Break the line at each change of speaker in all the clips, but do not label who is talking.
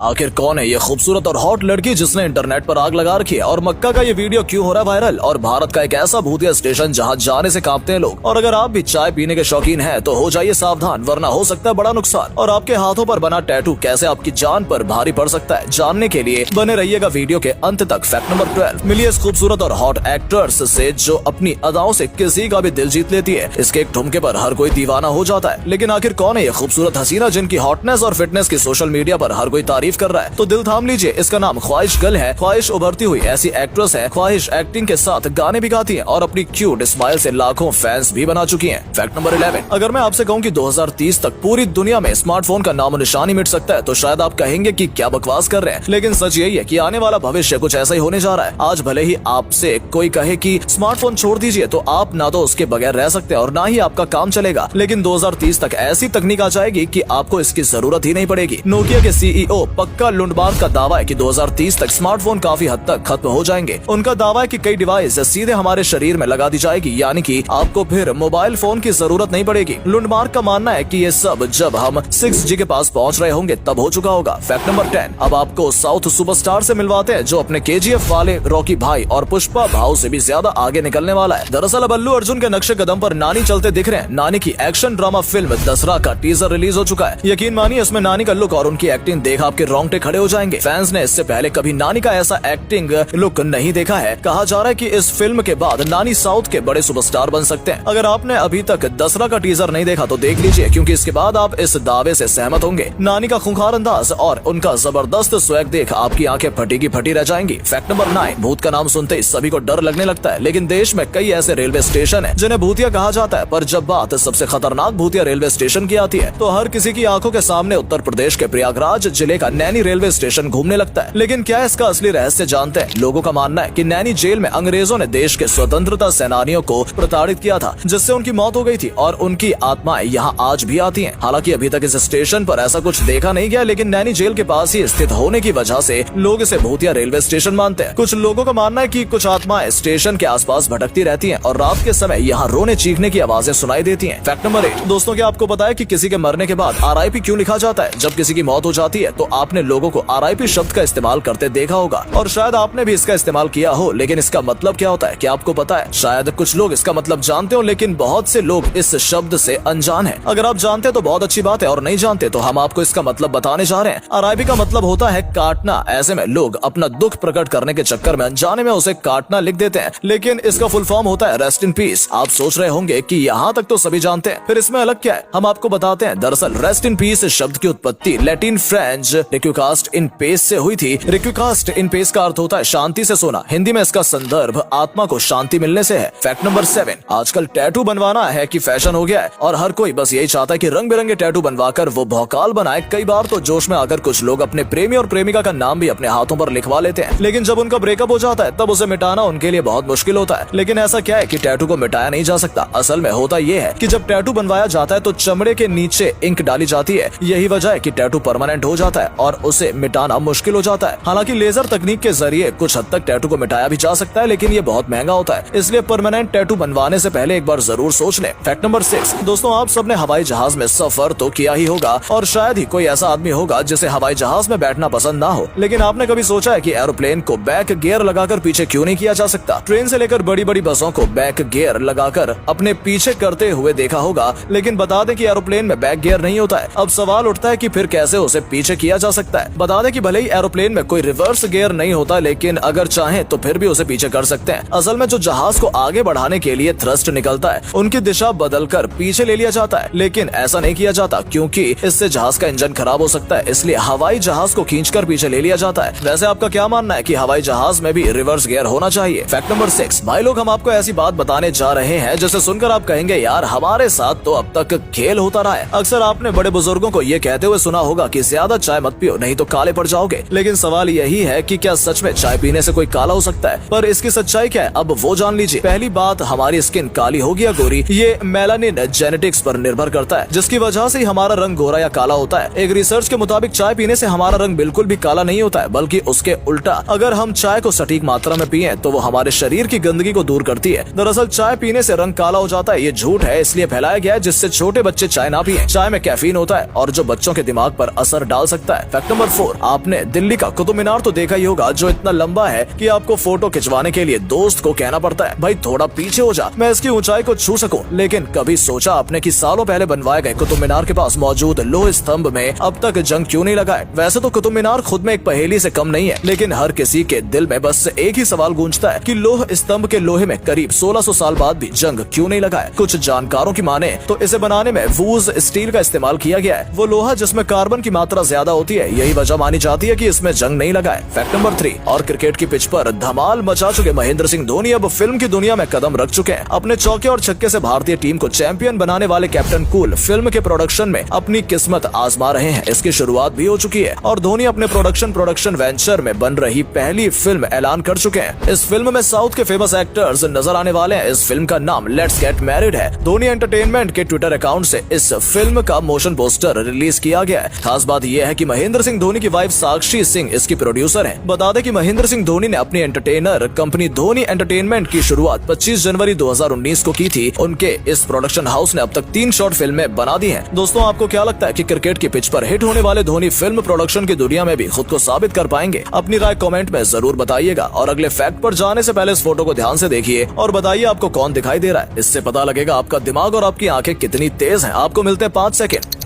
आखिर कौन है ये खूबसूरत और हॉट लड़की जिसने इंटरनेट पर आग लगा रखी है, और मक्का का ये वीडियो क्यों हो रहा है वायरल, और भारत का एक ऐसा भूतिया स्टेशन जहां जाने से कांपते हैं लोग। और अगर आप भी चाय पीने के शौकीन हैं तो हो जाइए सावधान, वरना हो सकता है बड़ा नुकसान। और आपके हाथों पर बना टैटू कैसे आपकी जान पर भारी पड़ सकता है, जानने के लिए बने रहिएगा वीडियो के अंत तक। फैक्ट नंबर 12, मिलिए इस खूबसूरत और हॉट एक्ट्रेस से जो अपनी अदाओं से किसी का भी दिल जीत लेती है। इसके एक ठुमके पर हर कोई दीवाना हो जाता है। लेकिन आखिर कौन है ये खूबसूरत हसीना जिनकी हॉटनेस और फिटनेस की सोशल मीडिया पर हर कोई तारीफ कर रहा है? तो दिल थाम लीजिए, इसका नाम ख्वाहिश गर्ल है। ख्वाहिश उभरती हुई ऐसी एक्ट्रेस है। ख्वाहिश एक्टिंग के साथ गाने भी गाती है और अपनी क्यूट स्माइल से लाखों फैंस भी बना चुकी हैं। फैक्ट नंबर 11, अगर मैं आपसे कहूं कि 2030 तक पूरी दुनिया में स्मार्टफोन का नामो निशान ही मिट सकता है तो शायद आप कहेंगे कि क्या बकवास कर रहे हैं। लेकिन सच यही है कि आने वाला भविष्य कुछ ऐसा ही होने जा रहा है। आज भले ही आपसे कोई कहे कि स्मार्टफोन छोड़ दीजिए तो आप ना तो उसके बगैर रह सकते हैं और ना ही आपका काम चलेगा। लेकिन 2030 तक ऐसी तकनीक आ जाएगी कि आपको इसकी जरूरत ही नहीं पड़ेगी। नोकिया के सीईओ पक्का लुंडबाग का दावा है कि 2030 तक स्मार्टफोन काफी हद तक खत्म हो जाएंगे। उनका दावा है कि कई डिवाइस सीधे हमारे शरीर में लगा दी जाएगी, यानी कि आपको फिर मोबाइल फोन की जरूरत नहीं पड़ेगी। लुंडमार्क का मानना है कि ये सब जब हम 6G के पास पहुंच रहे होंगे तब हो चुका होगा। फैक्ट नंबर 10, अब आपको साउथ सुपरस्टार से मिलवाते हैं जो अपने KGF वाले रॉकी भाई और पुष्पा भाव से भी ज्यादा आगे निकलने वाला है। दरअसल अब अल्लू अर्जुन के नक्शे कदम पर नानी चलते दिख रहे हैं। नानी की एक्शन ड्रामा फिल्म दसरा का टीजर रिलीज हो चुका है। यकीन मानिए इसमें नानी का लुक और उनकी एक्टिंग देख आपके रोंगटे खड़े हो जाएंगे। फैंस ने इससे पहले कभी नानी का ऐसा एक्टिंग लुक नहीं देखा है। कहा जा रहा है कि इस फिल्म के बाद नानी साउथ के बड़े सुपरस्टार बन सकते हैं। अगर आपने अभी तक दसरा का टीजर नहीं देखा तो देख लीजिए, क्योंकि इसके बाद आप इस दावे से सहमत होंगे। नानी का खूंखार अंदाज और उनका जबरदस्त स्वैग देख आपकी आंखें फटी की फटी रह जाएंगी। फैक्ट नंबर 9, भूत का नाम सुनते ही सभी को डर लगने लगता है, लेकिन देश में कई ऐसे रेलवे स्टेशन है जिन्हें भूतिया कहा जाता है। पर जब बात सबसे खतरनाक भूतिया रेलवे स्टेशन की आती है तो हर किसी की आंखों के सामने उत्तर प्रदेश के प्रयागराज जिले का नैनी रेलवे स्टेशन घूमने लगता है। लेकिन क्या इसका असली रहस्य जानते हैं? लोगों का मानना है कि नैनी जेल में अंग्रेजों ने देश के स्वतंत्रता सेनानियों को प्रताड़ित किया था, जिससे उनकी मौत हो गई थी और उनकी आत्माएं यहाँ आज भी आती हैं। हालांकि अभी तक इस स्टेशन पर ऐसा कुछ देखा नहीं गया, लेकिन नैनी जेल के पास ही स्थित होने की वजह से लोग इसे भूतिया रेलवे स्टेशन मानते हैं। कुछ लोगों का मानना है कि कुछ आत्माएं स्टेशन के आसपास भटकती रहती हैं और रात के समय यहाँ रोने चीखने की आवाजें सुनाई देती हैं। फैक्ट नंबर 8, दोस्तों क्या आपको पता है कि किसी के मरने के बाद RIP क्यों लिखा जाता है? जब किसी की मौत हो जाती है तो आपने लोगों को RIP शब्द का इस्तेमाल करते देखा होगा और शायद आपने भी इसका इस्तेमाल किया हो। लेकिन इसका मतलब क्या होता है, क्या आपको पता है? शायद कुछ लोग इसका मतलब जानते हो, लेकिन बहुत से लोग इस शब्द से अनजान हैं। अगर आप जानते हैं तो बहुत अच्छी बात है, और नहीं जानते तो हम आपको इसका मतलब बताने जा रहे हैं। RIP का मतलब होता है काटना। ऐसे में लोग अपना दुख प्रकट करने के चक्कर में अनजाने में उसे काटना लिख देते हैं, लेकिन इसका फुल फॉर्म होता है रेस्ट इन पीस। आप सोच रहे होंगे कि यहाँ तक तो सभी जानते हैं, फिर इसमें अलग क्या है? हम आपको बताते हैं। दरअसल रेस्ट इन पीस शब्द की उत्पत्ति लैटिन फ्रेंच रिक्विकास्ट इन पेस से हुई थी। रिक्विकास्ट इन पेस का अर्थ होता है शांति से सोना। हिंदी में इसका संदर्भ आत्मा को शांति मिलने से है। फैक्ट नंबर 7, आजकल टैटू बनवाना है कि फैशन हो गया है और हर कोई बस यही चाहता है कि रंग बिरंगे टैटू बनवाकर वो भौकाल बनाए। कई बार तो जोश में आकर कुछ लोग अपने प्रेमी और प्रेमिका का नाम भी अपने हाथों पर लिखवा लेते हैं, लेकिन जब उनका ब्रेकअप हो जाता है तब उसे मिटाना उनके लिए बहुत मुश्किल होता है। लेकिन ऐसा क्या है कि टैटू को मिटाया नहीं जा सकता? असल में होता ये है कि जब टैटू बनवाया जाता है तो चमड़े के नीचे इंक डाली जाती है। यही वजह है कि टैटू परमानेंट हो जाता है और उसे मिटाना मुश्किल हो जाता है। हालांकि लेजर तकनीक के जरिए कुछ हद तक टैटू को मिटाया भी जा सकता है, लेकिन ये बहुत महंगा होता है, इसलिए परमानेंट टैटू बनवाने से पहले एक बार जरूर सोच लें। फैक्ट नंबर 6, दोस्तों आप सबने हवाई जहाज में सफर तो किया ही होगा और शायद ही कोई ऐसा आदमी होगा जिसे हवाई जहाज में बैठना पसंद ना हो। लेकिन आपने कभी सोचा है कि एरोप्लेन को बैक गियर लगाकर पीछे क्यों नहीं किया जा सकता? ट्रेन से लेकर बड़ी बड़ी बसों को बैक गियर लगाकर अपने पीछे करते हुए देखा होगा, लेकिन बता दें कि एरोप्लेन में बैक गियर नहीं होता है। अब सवाल उठता है कि फिर कैसे उसे पीछे किया जा सकता है? बता दें कि भले ही एरोप्लेन में कोई रिवर्स गियर नहीं होता, लेकिन अगर चाहें तो फिर भी उसे पीछे कर सकते हैं। असल में जो जहाज को आगे बढ़ाने के लिए थ्रस्ट निकलता है उनकी दिशा बदलकर पीछे ले लिया जाता है, लेकिन ऐसा नहीं किया जाता क्योंकि इससे जहाज का इंजन खराब हो सकता है, इसलिए हवाई जहाज को खींचकर पीछे ले लिया जाता है। वैसे आपका क्या मानना है कि हवाई जहाज में भी रिवर्स गियर होना चाहिए? फैक्ट नंबर 6, भाई लोग हम आपको ऐसी बात बताने जा रहे हैं जिसे सुनकर आप कहेंगे यार हमारे साथ तो अब तक खेल होता रहा है। अक्सर आपने बड़े बुजुर्गों को ये कहते हुए सुना होगा कि ज्यादा चाय मत पियो नहीं तो काले पड़ जाओगे। लेकिन सवाल यही है कि क्या सच में चाय पीने से कोई काला हो सकता है? पर इसकी सच्चाई क्या है अब वो जान लीजिए। पहली बात, हमारी स्किन काली होगी या गोरी ये मेलानिन जेनेटिक्स पर निर्भर करता है, जिसकी वजह से हमारा रंग गोरा या काला होता है। एक रिसर्च के मुताबिक चाय पीने से हमारा रंग बिल्कुल भी काला नहीं होता है, बल्कि उसके उल्टा। अगर हम चाय को सटीक मात्रा में पिए तो वो हमारे शरीर की गंदगी को दूर करती है। दरअसल चाय पीने से रंग काला हो जाता है ये झूठ है, इसलिए फैलाया गया है जिससे छोटे बच्चे चाय ना पिए। चाय में कैफीन होता है और जो बच्चों के दिमाग पर असर डाल सकता है। है। फैक्ट नंबर 4, आपने दिल्ली का कुतुब मीनार तो देखा ही होगा, जो इतना लंबा है कि आपको फोटो खिंचवाने के लिए दोस्त को कहना पड़ता है, भाई थोड़ा पीछे हो जा, मैं इसकी ऊंचाई को छू सकूं। लेकिन कभी सोचा आपने कि सालों पहले बनवाए गए कुतुब मीनार के पास मौजूद लोह स्तंभ में अब तक जंग क्यों नहीं लगा है? वैसे तो कुतुब मीनार खुद में एक पहेली से कम नहीं है, लेकिन हर किसी के दिल में बस एक ही सवाल गूंजता है कि लोह स्तंभ के लोहे में करीब 1600 साल बाद भी जंग क्यों नहीं लगा है। कुछ जानकारों की माने तो इसे बनाने में वूज स्टील का इस्तेमाल किया गया है, वो लोहा जिसमें कार्बन की मात्रा ज्यादा होती है, यही वजह मानी जाती है कि इसमें जंग नहीं लगा है। फैक्ट नंबर 3, और क्रिकेट की पिच पर धमाल मचा चुके महेंद्र सिंह धोनी अब फिल्म की दुनिया में कदम रख चुके हैं। अपने चौके और छक्के से भारतीय टीम को चैंपियन बनाने वाले कैप्टन कूल फिल्म के प्रोडक्शन में अपनी किस्मत आजमा रहे हैं। इसकी शुरुआत भी हो चुकी है और धोनी अपने प्रोडक्शन वेंचर में बन रही पहली फिल्म ऐलान कर चुके हैं। इस फिल्म में साउथ के फेमस एक्टर्स नजर आने वाले हैं। इस फिल्म का नाम लेट्स गेट मैरिड है। धोनी एंटरटेनमेंट के ट्विटर अकाउंट से इस फिल्म का मोशन पोस्टर रिलीज किया गया है। खास बात यह है कि महेंद्र सिंह धोनी की वाइफ साक्षी सिंह इसकी प्रोड्यूसर है। बता दें कि महेंद्र सिंह धोनी ने अपनी एंटरटेनर कंपनी धोनी एंटरटेनमेंट की शुरुआत 25 जनवरी 2019 को की थी। उनके इस प्रोडक्शन हाउस ने अब तक 3 शॉर्ट फिल्में बना दी हैं। दोस्तों, आपको क्या लगता है कि क्रिकेट की पिच पर हिट होने वाले धोनी फिल्म प्रोडक्शन की दुनिया में भी खुद को साबित कर पाएंगे? अपनी राय कमेंट में जरूर बताइएगा और अगले फैक्ट पर जाने से पहले इस फोटो को ध्यान से देखिए और बताइए आपको कौन दिखाई दे रहा है। इससे पता लगेगा आपका दिमाग और आपकी आंखें कितनी तेज हैं। आपको मिलते हैं 5 सेकंड।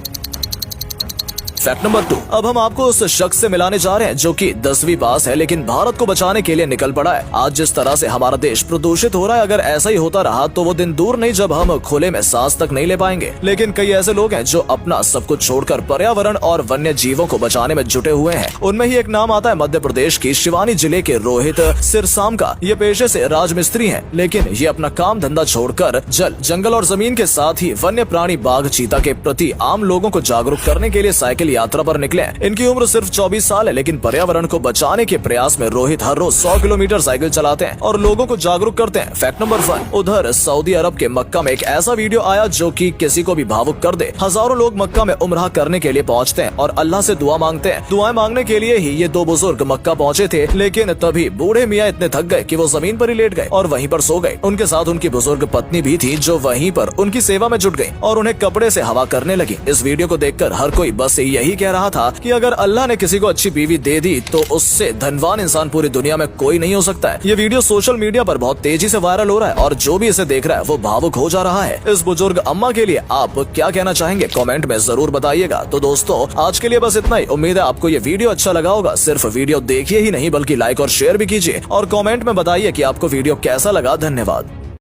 फैक्ट नंबर 2, अब हम आपको उस शख्स से मिलाने जा रहे हैं जो कि 10वीं पास है लेकिन भारत को बचाने के लिए निकल पड़ा है। आज जिस तरह से हमारा देश प्रदूषित हो रहा है, अगर ऐसा ही होता रहा तो वो दिन दूर नहीं जब हम खुले में सांस तक नहीं ले पाएंगे। लेकिन कई ऐसे लोग हैं जो अपना सब कुछ छोड़कर पर्यावरण और वन्य जीवों को बचाने में जुटे हुए हैं। उनमें ही एक नाम आता है मध्य प्रदेश की शिवानी जिले के रोहित सिरसाम का। ये पेशे से राजमिस्त्री हैं, लेकिन ये अपना काम धंधा छोड़कर जल, जंगल और जमीन के साथ ही वन्य प्राणी बाघ, चीता के प्रति आम लोगों को जागरूक करने के लिए साइकिल यात्रा पर निकले हैं। इनकी उम्र सिर्फ 24 साल है, लेकिन पर्यावरण को बचाने के प्रयास में रोहित हर रोज 100 किलोमीटर साइकिल चलाते हैं और लोगों को जागरूक करते हैं। फैक्ट नंबर 1, उधर सऊदी अरब के मक्का में एक ऐसा वीडियो आया जो कि किसी को भी भावुक कर दे। हजारों लोग मक्का में उम्रा करने के लिए पहुंचते हैं और अल्लाह से दुआ मांगते हैं। दुआएं मांगने के लिए ही ये 2 बुजुर्ग मक्का पहुंचे थे, लेकिन तभी बूढ़े मियाँ इतने थक गए कि वो जमीन पर ही लेट गए और वहीं पर सो गए। उनके साथ उनकी बुजुर्ग पत्नी भी थी जो वहीं पर उनकी सेवा में जुट गई और उन्हें कपड़े से हवा करने लगी। इस वीडियो को देखकर हर कोई बस यही कह रहा था कि अगर अल्लाह ने किसी को अच्छी बीवी दे दी तो उससे धनवान इंसान पूरी दुनिया में कोई नहीं हो सकता है। ये वीडियो सोशल मीडिया पर बहुत तेजी से वायरल हो रहा है और जो भी इसे देख रहा है वो भावुक हो जा रहा है। इस बुजुर्ग अम्मा के लिए आप क्या कहना चाहेंगे? कमेंट में जरूर बताइएगा। तो दोस्तों, आज के लिए बस इतना ही। उम्मीद है आपको ये वीडियो अच्छा लगा होगा। सिर्फ वीडियो देखिए ही नहीं बल्कि लाइक और शेयर भी कीजिए और कमेंट में बताइए कि आपको वीडियो कैसा लगा। धन्यवाद।